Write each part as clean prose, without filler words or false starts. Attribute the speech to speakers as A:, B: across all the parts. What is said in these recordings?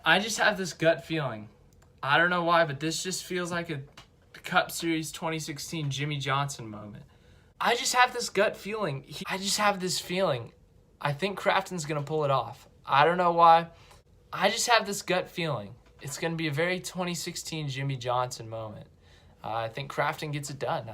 A: I just have this gut feeling. I don't know why, but this just feels like a Cup Series 2016 Jimmy Johnson moment. I just have this gut feeling. I just have this feeling. I think Crafton's going to pull it off. I don't know why. I just have this gut feeling. It's going to be a very 2016 Jimmy Johnson moment. I think Crafton gets it done.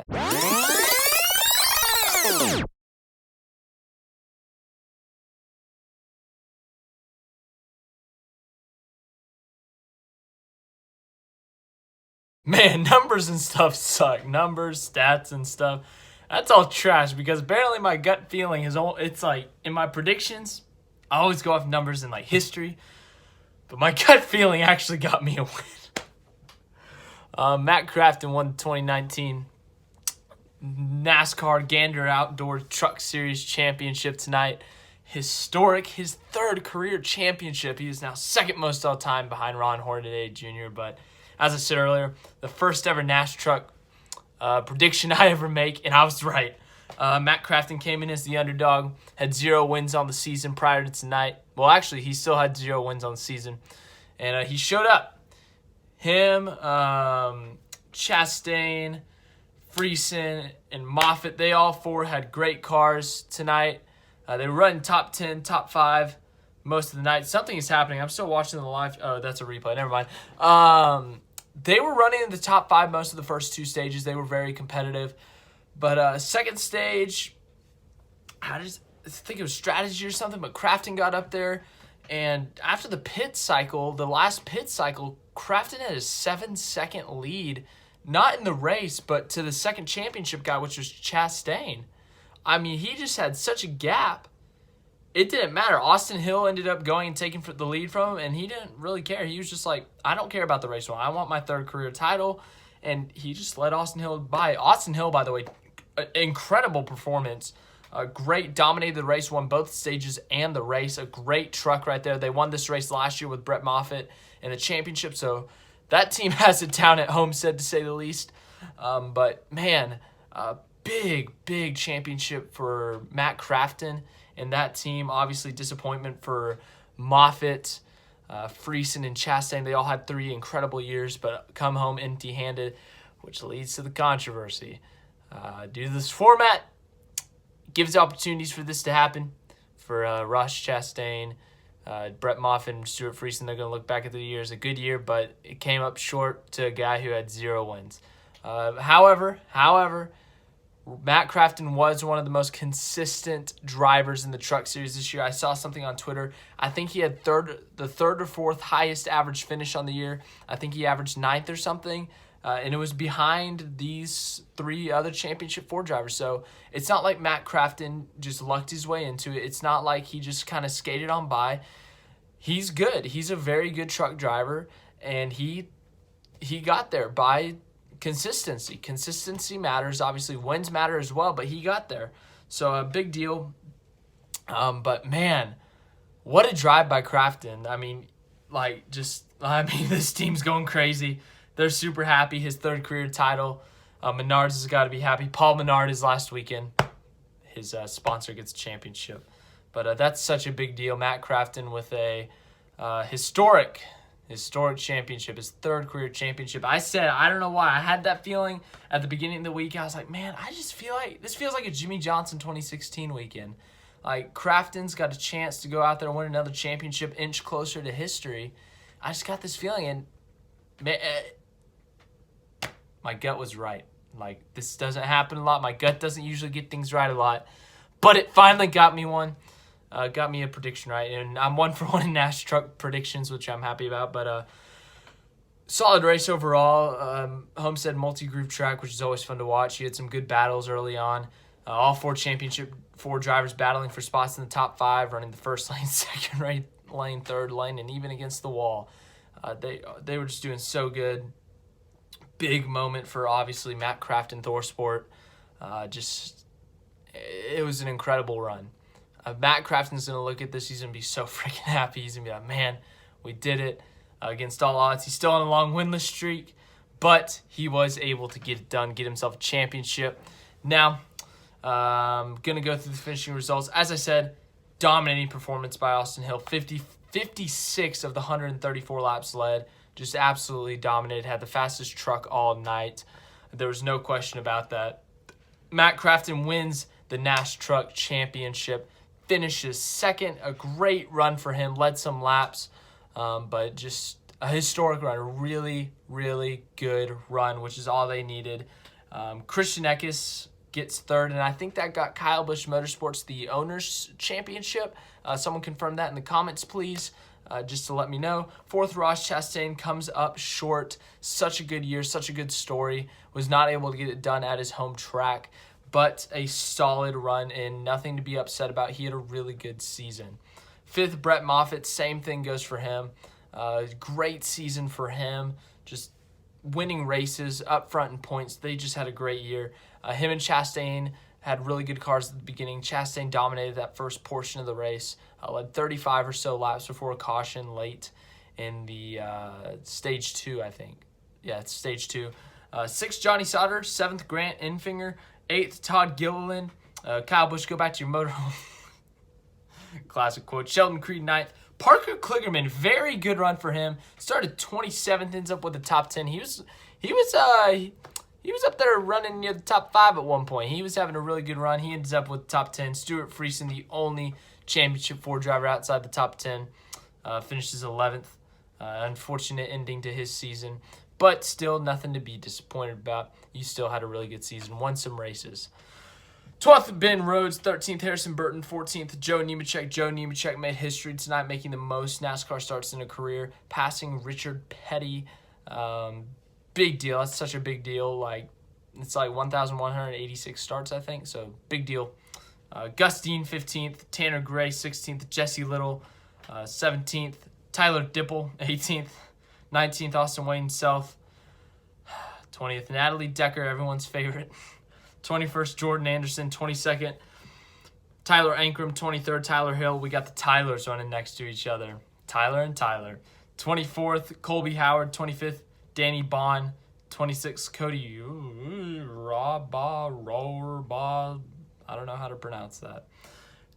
A: Man, numbers and stuff suck. Numbers, stats, and stuff. That's all trash because apparently my gut feeling is all. It's like in my predictions, I always go off numbers and like history, but my gut feeling actually got me a win. Matt Crafton won the 2019 NASCAR Gander Outdoor Truck Series Championship tonight. Historic, his third career championship. He is now second most all time behind Ron Hornaday Jr., but as I said earlier, the first ever Nash truck prediction I ever make, and I was right. Matt Crafton came in as the underdog, had 0 wins on the season prior to tonight. Well, actually, he still had 0 wins on the season, and he showed up. Him, Chastain, Friesen, and Moffitt, they all 4 had great cars tonight. They were running top 10, top 5 most of the night. Something is happening. I'm still watching the live. Oh, that's a replay. Never mind. They were running in the top 5 most of the first 2 stages. They were very competitive. But second stage, I think it was strategy or something, but Crafton got up there. And after the pit cycle, the last pit cycle, Crafton had a 7-second lead, not in the race, but to the second championship guy, which was Chastain. I mean, he just had such a gap. It didn't matter. Austin Hill ended up going and taking the lead from him, and he didn't really care. He was just like, I don't care about the race one. I want my 3rd career title, and he just let Austin Hill by. Austin Hill, by the way, incredible performance. Great, dominated the race, won both stages and the race. A great truck right there. They won this race last year with Brett Moffitt in the championship, so that team has it down at Homestead, to say the least. But, man, big championship for Matt Crafton and that team. Obviously, disappointment for Moffitt, Friesen, and Chastain. They all had 3 incredible years, but come home empty-handed, which leads to the controversy. Due to this format, gives opportunities for this to happen for Ross Chastain, Brett Moffitt, and Stuart Friesen. They're going to look back at the year as a good year, but it came up short to a guy who had 0 wins. However, Matt Crafton was one of the most consistent drivers in the Truck Series this year. I saw something on Twitter. I think he had the third or fourth highest average finish on the year. I think he averaged 9th or something, and it was behind these 3 other Championship 4 drivers. So it's not like Matt Crafton just lucked his way into it. It's not like he just kind of skated on by. He's good. He's a very good truck driver, and he got there by consistency. Consistency matters. Obviously, wins matter as well, but he got there. So a big deal. But, man, what a drive by Crafton. I mean, this team's going crazy. They're super happy. His 3rd career title. Menards has got to be happy. Paul Menard is last weekend. His sponsor gets a championship. But that's such a big deal. Matt Crafton with a historic championship, his 3rd career championship. I said, I don't know why. I had that feeling at the beginning of the week. I was like, man, I just feel like this feels like a Jimmy Johnson 2016 weekend. Like, Crafton's got a chance to go out there and win another championship, inch closer to history. I just got this feeling, and my gut was right. Like, this doesn't happen a lot. My gut doesn't usually get things right a lot. But it finally got me one. Got me a prediction right. And I'm 1 for 1 in Nash truck predictions, which I'm happy about. But solid race overall. Homestead multi-groove track, which is always fun to watch. You had some good battles early on. All 4 championship 4 drivers battling for spots in the top 5, running the first lane, second lane, 3rd lane, and even against the wall. They were just doing so good. Big moment for, obviously, Matt Crafton Thorsport. It was an incredible run. Matt Crafton's going to look at this. He's going to be so freaking happy. He's going to be like, man, we did it against all odds. He's still on a long winless streak, but he was able to get it done, get himself a championship. Now, Going to go through the finishing results. As I said, dominating performance by Austin Hill. 56 of the 134 laps led. Just absolutely dominated. Had the fastest truck all night. There was no question about that. Matt Crafton wins the Nash Truck Championship. Finishes second. A great run for him. Led some laps. But just a historic run. A really, really good run, which is all they needed. Christian Eckes gets third, and I think that got Kyle Busch Motorsports the Owners' Championship. Someone confirm that in the comments, please, just to let me know. Fourth, Ross Chastain comes up short. Such a good year, such a good story. Was not able to get it done at his home track, but a solid run and nothing to be upset about. He had a really good season. Fifth, Brett Moffitt, same thing goes for him. Great season for him. Just winning races up front in points. They just had a great year. Him and Chastain had really good cars at the beginning. Chastain dominated that first portion of the race. Led 35 or so laps before a caution late in the stage 2, I think. Yeah, it's stage 2. 6th, Johnny Sauter. 7th, Grant Enfinger. 8th, Todd Gilliland. Kyle Busch, go back to your motorhome. Classic quote. Sheldon Creed, 9th. Parker Kligerman, very good run for him. Started 27th, ends up with the top 10. He was up there running near the top 5 at one point. He was having a really good run. He ends up with top 10. Stuart Friesen, the only championship Ford driver outside the top 10, finishes 11th. Unfortunate ending to his season, but still nothing to be disappointed about. You still had a really good season. Won some races. 12th, Ben Rhodes. 13th, Harrison Burton. 14th, Joe Nemechek. Joe Nemechek made history tonight, making the most NASCAR starts in a career, passing Richard Petty. Big deal. That's such a big deal. It's like 1,186 starts, I think. So, big deal. Gus Dean, 15th. Tanner Gray, 16th. Jesse Little, 17th. Tyler Dipple, 18th. 19th, Austin Wayne Self. 20th, Natalie Decker, everyone's favorite. 21st, Jordan Anderson. 22nd, Tyler Ankrum. 23rd, Tyler Hill. We got the Tylers running next to each other. Tyler and Tyler. 24th, Colby Howard. 25th, Danny Bond. 26th, Cody Rohrbaugh. I don't know how to pronounce that.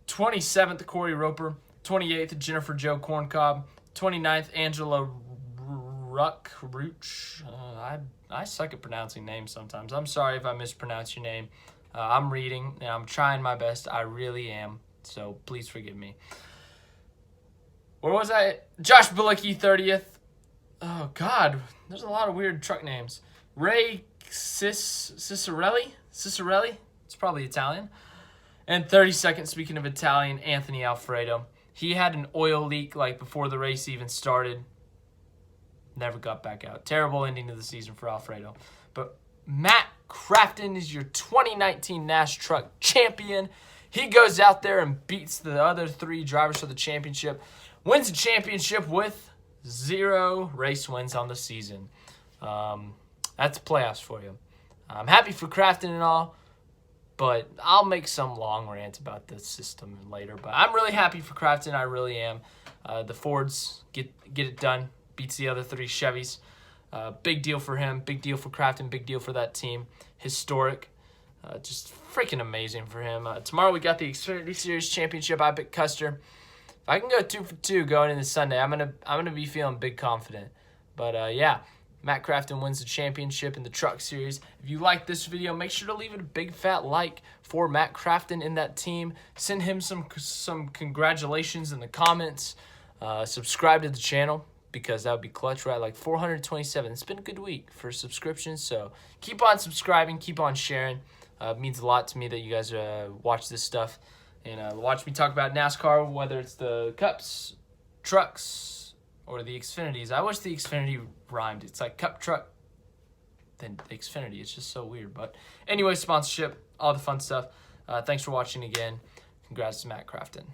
A: 27th, Corey Roper. 28th, Jennifer Jo Corncob. 29th, Angela Ruch. I suck at pronouncing names sometimes. I'm sorry if I mispronounce your name. I'm reading, and I'm trying my best. I really am. So please forgive me. Where was I? Josh Bilicki, 30th. Oh, God. There's a lot of weird truck names. Ray Cicerelli? It's probably Italian. And 32nd, speaking of Italian, Anthony Alfredo. He had an oil leak before the race even started. Never got back out. Terrible ending to the season for Alfredo. But Matt Crafton is your 2019 Nash Truck Champion. He goes out there and beats the other 3 drivers for the championship. Wins the championship with 0 race wins on the season. That's playoffs for you. I'm happy for Crafton and all, but I'll make some long rant about the system later. But I'm really happy for Crafton. I really am. The Fords get it done. Beats the other 3 Chevys. Big deal for him. Big deal for Crafton. Big deal for that team. Historic. Just freaking amazing for him. Tomorrow we got the Xfinity Series Championship. I picked Custer. If I can go 2 for 2 going into Sunday, I'm gonna be feeling big confident. But yeah, Matt Crafton wins the championship in the Truck Series. If you like this video, make sure to leave it a big fat like for Matt Crafton and that team. Send him some congratulations in the comments. Subscribe to the channel, because that would be clutch, right? 427. It's been a good week for subscriptions, so keep on subscribing, keep on sharing. It means a lot to me that you guys watch this stuff and watch me talk about NASCAR, whether it's the Cups, trucks, or the Xfinities. I wish the Xfinity rhymed. It's like Cup, truck, then the Xfinity. It's just so weird. But anyway, sponsorship, all the fun stuff. Thanks for watching again. Congrats to Matt Crafton.